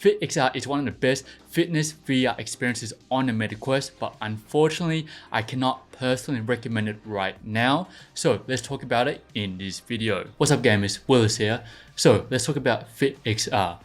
FitXR is one of the best fitness VR experiences on the Meta Quest, but unfortunately, I cannot personally recommend it right now. So let's talk about it in this video. What's up gamers, Willis here. So let's talk about FitXR.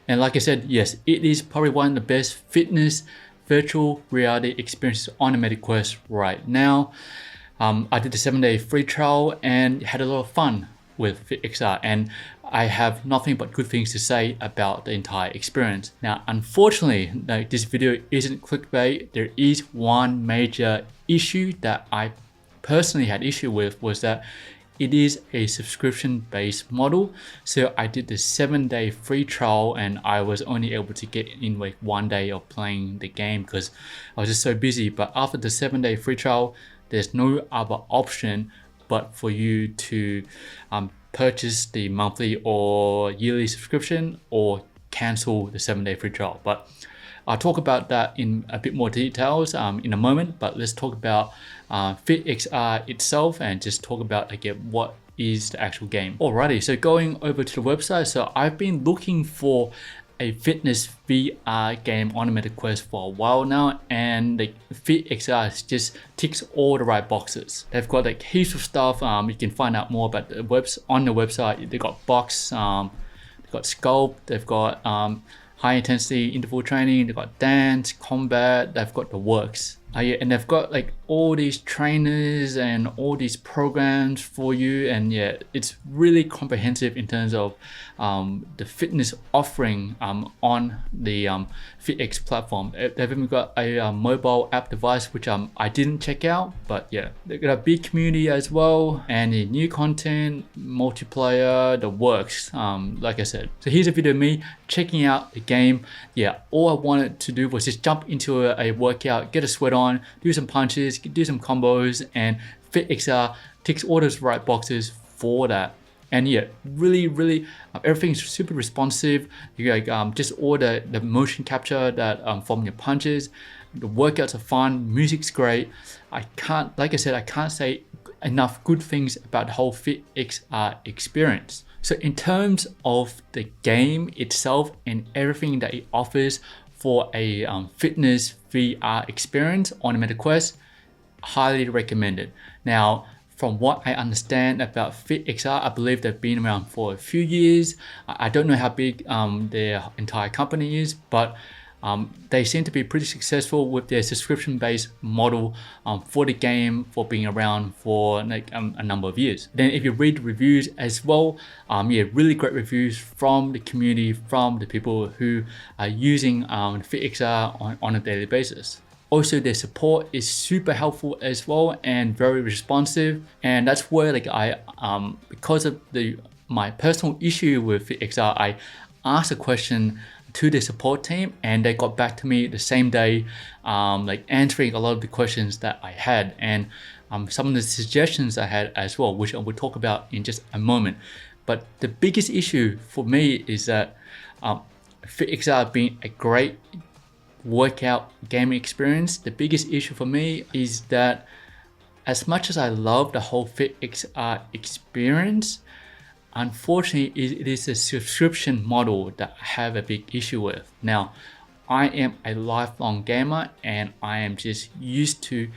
And like I said, yes, it is probably one of the best fitness virtual reality experiences on the Meta Quest right now. I did the 7-day free trial and had a lot of fun with FitXR, and I have nothing but good things to say about the entire experience. Now, unfortunately, this video isn't clickbait. There is one major issue that I personally had issue with, was that it is a subscription-based model. So I did the 7-day free trial and I was only able to get in like 1 day of playing the game because I was just so busy. But after the 7-day free trial, there's no other option but for you to purchase the monthly or yearly subscription or cancel the 7-day free trial. But I'll talk about that in a bit more details in a moment, but let's talk about FitXR itself and just talk about again what is the actual game. Alrighty, so going over to the website, so I've been looking for a fitness VR game on the Meta Quest for a while now, and the FitXR just ticks all the right boxes. They've got like heaps of stuff. You can find out more about the on the website. They've got box, they've got sculpt, they've got high intensity interval training, they've got dance, combat, they've got the works. Yeah, and they've got like all these trainers and all these programs for you, and yeah, it's really comprehensive in terms of the fitness offering on the FitX platform. They've even got a mobile app device, which I didn't check out, but yeah, they've got a big community as well, and the new content, multiplayer, the works, like I said. So here's a video of me checking out the game. Yeah, all I wanted to do was just jump into a workout, get a sweat on, do some punches, do some combos, and FitXR ticks all those right boxes for that. And yeah, really everything's super responsive. You like just all the motion capture that from your punches. The workouts are fun, music's great. Like I said, I can't say enough good things about the whole FitXR experience. So in terms of the game itself and everything that it offers for a fitness VR experience on the Meta Quest, highly recommended. Now, from what I understand about FitXR, I believe they've been around for a few years. I don't know how big their entire company is, but they seem to be pretty successful with their subscription-based model for the game, for being around for like a number of years. Then if you read the reviews as well, yeah, really great reviews from the community, from the people who are using FitXR on a daily basis. Also, their support is super helpful as well and very responsive. And that's where like because of my personal issue with FitXR, I asked a question to the support team and they got back to me the same day, like answering a lot of the questions that I had, and some of the suggestions I had as well, which I will talk about in just a moment. But the biggest issue for me is that FitXR being a great workout gaming experience, the biggest issue for me is that as much as I love the whole FitXR experience, unfortunately, it is a subscription model that I have a big issue with. Now, I am a lifelong gamer and I am just used to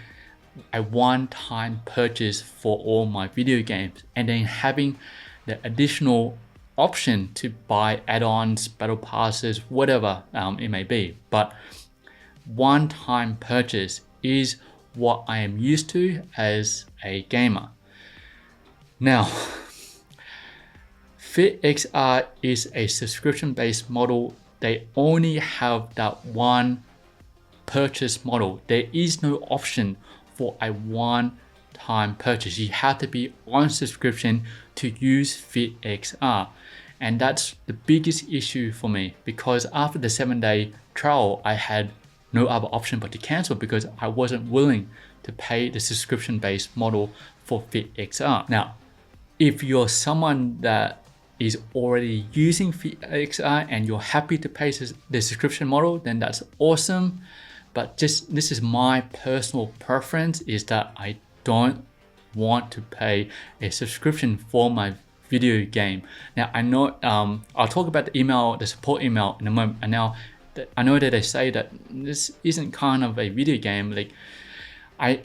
a one-time purchase for all my video games, and then having the additional option to buy add-ons, battle passes, whatever it may be. But one-time purchase is what I am used to as a gamer. Now, FitXR is a subscription-based model. They only have that one purchase model. There is no option for a one-time purchase. You have to be on subscription to use FitXR. And that's the biggest issue for me, because after the 7-day trial, I had no other option but to cancel because I wasn't willing to pay the subscription-based model for FitXR. Now, if you're someone that is already using FitXR and you're happy to pay the subscription model, then that's awesome. But just this is my personal preference, is that I don't want to pay a subscription for my video game. Now I know I'll talk about the support email in a moment, and now I know that they say that this isn't kind of a video game. Like I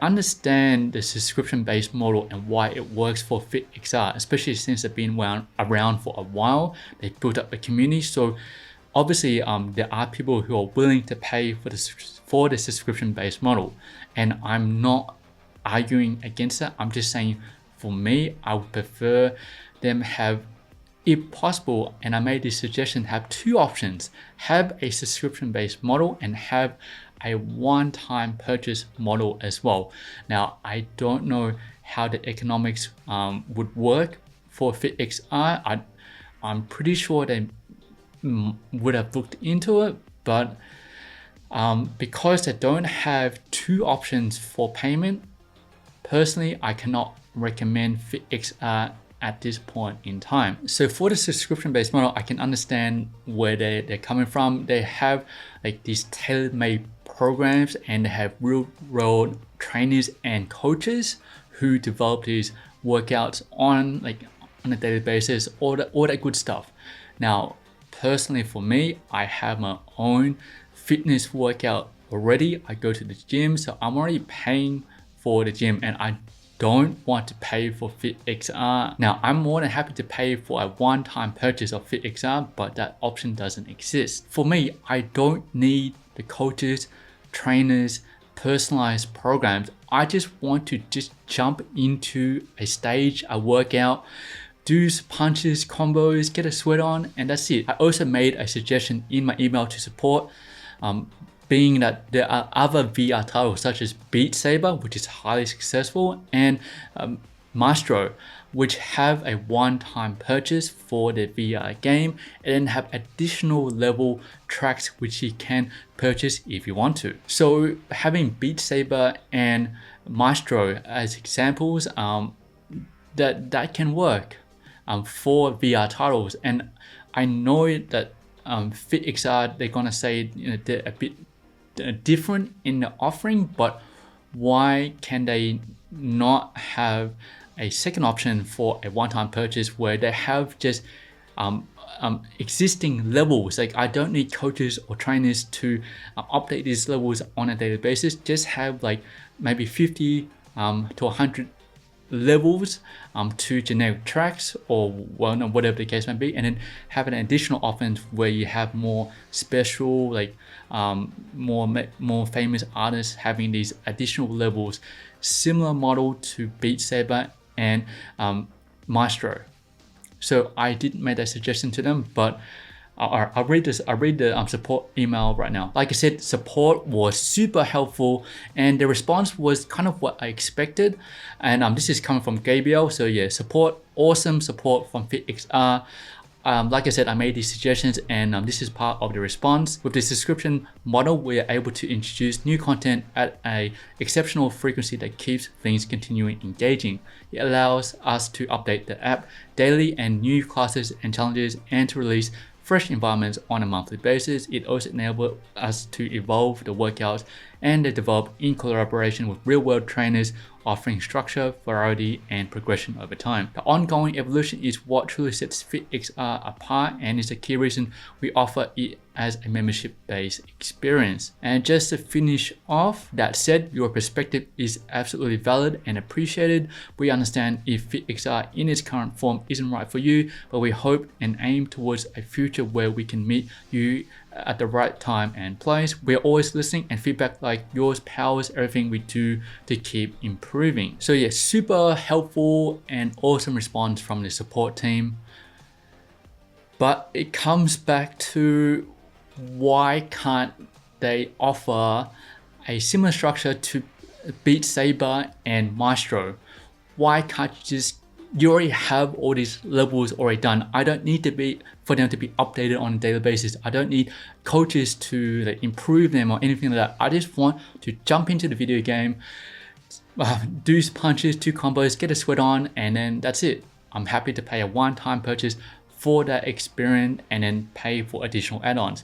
understand the subscription-based model and why it works for FitXR, especially since they've been around for a while. They built up a community, so obviously there are people who are willing to pay for the subscription-based model, and I'm not arguing against that. I'm just saying, for me, I would prefer them have, if possible, and I made this suggestion, have two options: have a subscription-based model and have a one-time purchase model as well. Now, I don't know how the economics would work for FitXR. I'm pretty sure they would have looked into it, but because they don't have two options for payment, personally, I cannot recommend FitXR at this point in time. So for the subscription-based model, I can understand where they're coming from. They have like these tailor-made programs, and they have real-world trainers and coaches who develop these workouts on a daily basis, all that good stuff. Now, personally for me, I have my own fitness workout already. I go to the gym, so I'm already paying for the gym, and I don't want to pay for FitXR. Now, I'm more than happy to pay for a one-time purchase of FitXR, but that option doesn't exist. For me, I don't need the coaches, trainers, personalized programs. I just want to just jump into a stage, a workout, do punches, combos, get a sweat on, and that's it. I also made a suggestion in my email to support, being that there are other VR titles such as Beat Saber, which is highly successful, and Maestro, which have a one-time purchase for the VR game, and then have additional level tracks which you can purchase if you want to. So having Beat Saber and Maestro as examples, that can work for VR titles. And I know that FitXR, they're gonna say they're a bit different in the offering, but why can they not have a second option for a one-time purchase where they have just existing levels? Like, I don't need coaches or trainers to update these levels on a daily basis. Just have like maybe 50 to 100 levels to generic tracks, or whatever the case may be, and then have an additional option where you have more special, like more famous artists having these additional levels, similar model to Beat Saber and Maestro. So I did make that suggestion to them, but I'll read the support email right now. Like I said, support was super helpful, and the response was kind of what I expected. And this is coming from Gabriel. So yeah, awesome support from FitXR. Like I said, I made these suggestions, and this is part of the response. With the subscription model, we are able to introduce new content at an exceptional frequency that keeps things continuing engaging. It allows us to update the app daily and new classes and challenges, and to release fresh environments on a monthly basis. It also enables us to evolve the workouts and they develop in collaboration with real-world trainers, offering structure, variety, and progression over time. The ongoing evolution is what truly sets FitXR apart, and is the key reason we offer it as a membership-based experience. And just to finish off, that said, your perspective is absolutely valid and appreciated. We understand if FitXR in its current form isn't right for you, but we hope and aim towards a future where we can meet you at the right time and place. We're always listening, and feedback like yours powers everything we do to keep improving. So yeah, super helpful and awesome response from the support team. But it comes back to, why can't they offer a similar structure to Beat Saber and Maestro? Why can't you already have all these levels already done? I don't need for them to be updated on a daily basis. I don't need coaches to improve them or anything like that. I just want to jump into the video game, do punches, 2 combos, get a sweat on, and then that's it. I'm happy to pay a one-time purchase for that experience and then pay for additional add-ons.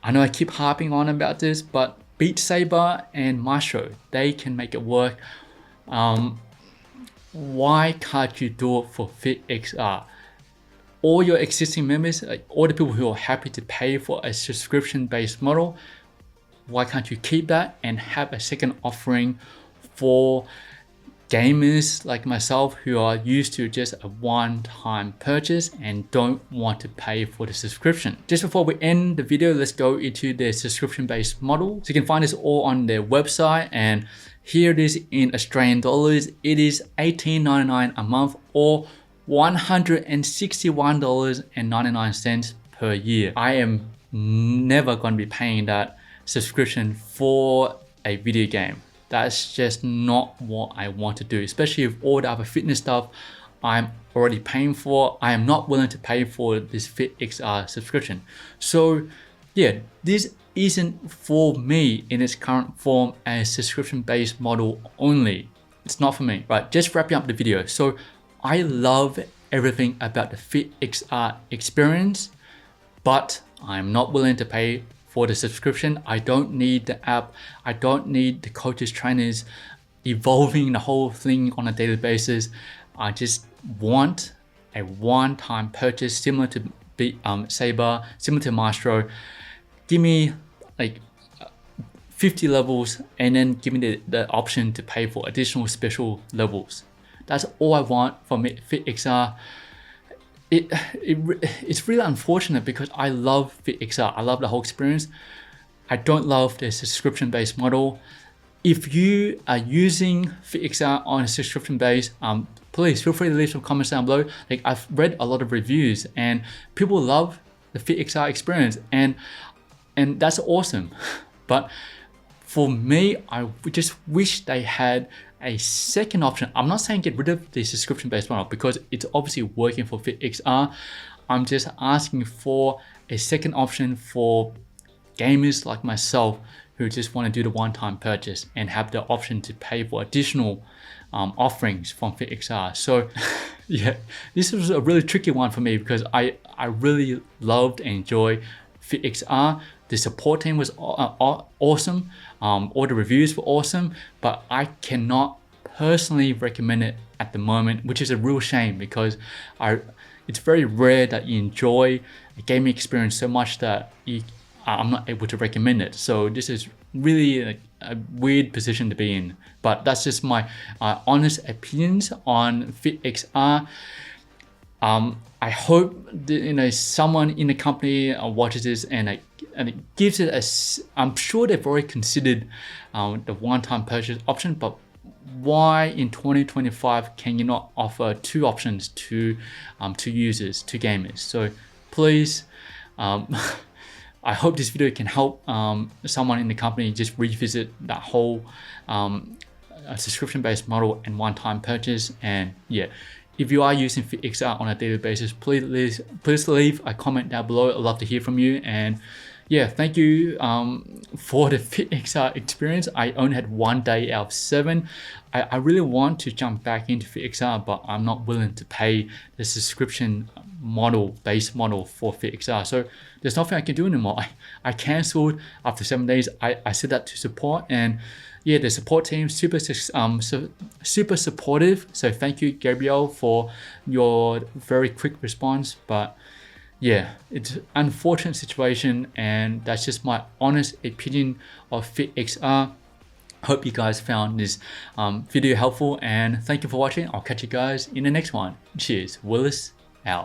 I know I keep harping on about this, but Beat Saber and Maestro, they can make it work. why can't you do it for FitXR? All your existing members, all the people who are happy to pay for a subscription-based model, why can't you keep that and have a second offering for gamers like myself who are used to just a one-time purchase and don't want to pay for the subscription? Just before we end the video, let's go into the subscription-based model. So you can find this all on their website, and here it is in Australian dollars. It is $18.99 a month or $161.99 per year. I am never going to be paying that subscription for a video game. That's just not what I want to do, especially with all the other fitness stuff I'm already paying for. I am not willing to pay for this FitXR subscription. So yeah, this isn't for me in its current form as subscription-based model only. It's not for me, right? Just wrapping up the video. So I love everything about the FitXR experience, but I'm not willing to pay for the subscription. I don't need the app. I don't need the coaches, trainers evolving the whole thing on a daily basis. I just want a one-time purchase similar to Saber, similar to Maestro. Give me like 50 levels and then give me the option to pay for additional special levels. That's all I want from FitXR. It's really unfortunate because I love FitXR. I love the whole experience. I don't love the subscription-based model. If you are using FitXR on a subscription base, please feel free to leave some comments down below. Like, I've read a lot of reviews and people love the FitXR experience, and that's awesome. But for me, I just wish they had a second option. I'm not saying get rid of the subscription-based model because it's obviously working for FitXR. I'm just asking for a second option for gamers like myself who just want to do the one-time purchase and have the option to pay for additional offerings from FitXR. So yeah, this was a really tricky one for me because I really loved and enjoyed FitXR. The support team was awesome. All the reviews were awesome, but I cannot personally recommend it at the moment, which is a real shame because it's very rare that you enjoy a gaming experience so much that I'm not able to recommend it. So this is really a weird position to be in, but that's just my honest opinions on FitXR. I hope that, someone in the company watches this and it gives it I'm sure they've already considered the one-time purchase option, but why in 2025 can you not offer two options to users, to gamers? So please, I hope this video can help someone in the company just revisit that whole subscription-based model and one-time purchase. And yeah, if you are using FitXR on a daily basis, please leave a comment down below. I'd love to hear from you. And yeah, thank you for the FitXR experience. I only had 1 day out of 7. I really want to jump back into FitXR, but I'm not willing to pay the subscription base model for FitXR. So there's nothing I can do anymore. I canceled after 7 days. I said that to support, and yeah, the support team super supportive. So thank you, Gabriel, for your very quick response. But yeah, it's an unfortunate situation, and that's just my honest opinion of FitXR. Hope you guys found this video helpful, and thank you for watching. I'll catch you guys in the next one. Cheers. Willis out.